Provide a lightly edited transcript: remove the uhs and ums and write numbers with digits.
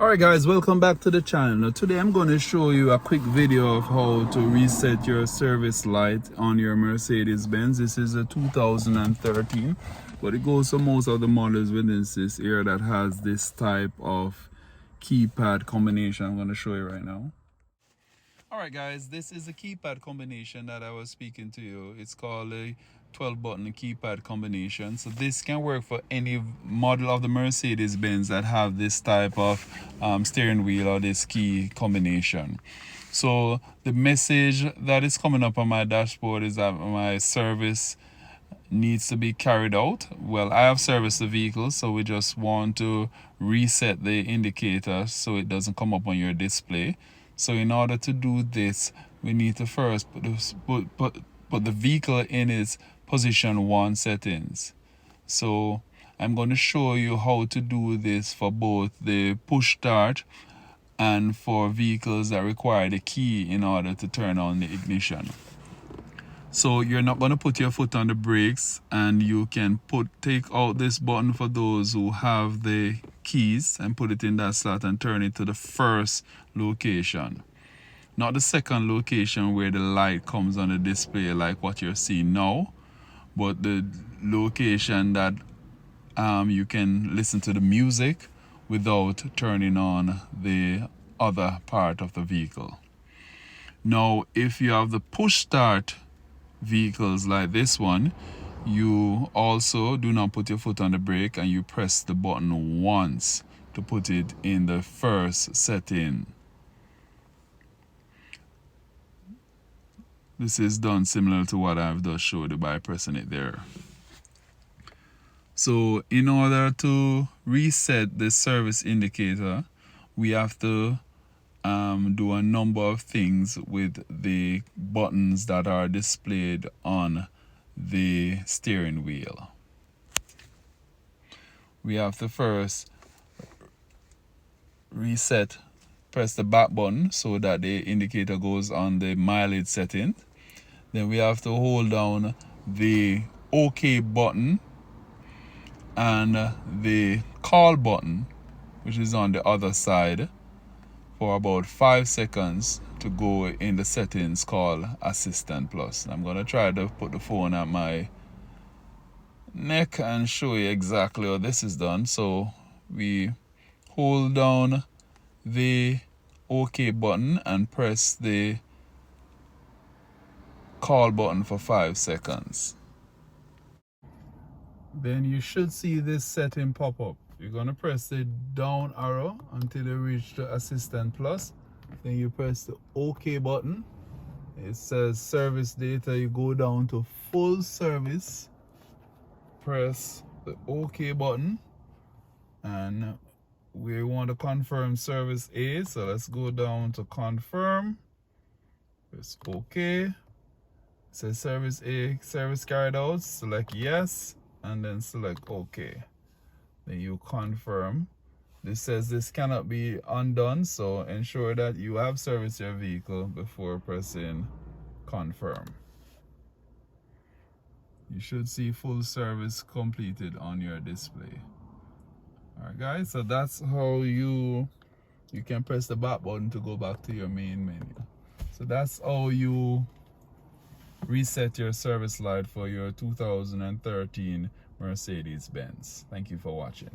Alright guys, welcome back to the channel. Now, today I'm going to show you a quick video of how to reset your service light on your Mercedes Benz. This is a 2013, but it goes for most of the models within this here that has this type of keypad combination. I'm going to show you right now. Alright guys, this is a keypad combination that I was speaking to you. It's called a 12 button keypad combination. So this can work for any model of the Mercedes Benz that have this type of steering wheel or this key combination. So the message that is coming up on my dashboard is that my service needs to be carried out. Well, I have serviced the vehicle, so we just want to reset the indicator so it doesn't come up on your display. So in order to do this, we need to first put the vehicle in its position 1 settings. So I'm going to show you how to do this for both the push start and for vehicles that require the key in order to turn on the ignition. So you're not going to put your foot on the brakes, and you can take out this button for those who have the keys and put it in that slot and turn it to the first location, not the second location where the light comes on the display like what you're seeing now, but the location that you can listen to the music without turning on the other part of the vehicle. Now if you have the push start vehicles like this one, you also do not put your foot on the brake and you press the button once to put it in the first setting. This is done similar to what I've just showed you by pressing it there. So in order to reset the service indicator, we have to do a number of things with the buttons that are displayed on the steering wheel. We have to first press the back button so that the indicator goes on the mileage setting. Then we have to hold down the OK button and the call button, which is on the other side, for about 5 seconds to go in the settings called Assistant Plus. I'm going to try to put the phone at my neck and show you exactly how this is done. So we hold down the OK button and press the call button for 5 seconds. Then you should see this setting pop up. You're going to press the down arrow until you reach the Assistant Plus. Then you press the OK button. It says service data. You go down to full service. Press the OK button. And we want to confirm service A. So let's go down to confirm. Press OK. It says service A, service carried out. Select yes. And then select OK. Then you confirm. This says this cannot be undone, so ensure that you have serviced your vehicle before pressing confirm. You should see full service completed on your display. Alright guys, so that's how you can press the back button to go back to your main menu. So that's how you reset your service light for your 2013 Mercedes Benz. Thank you for watching.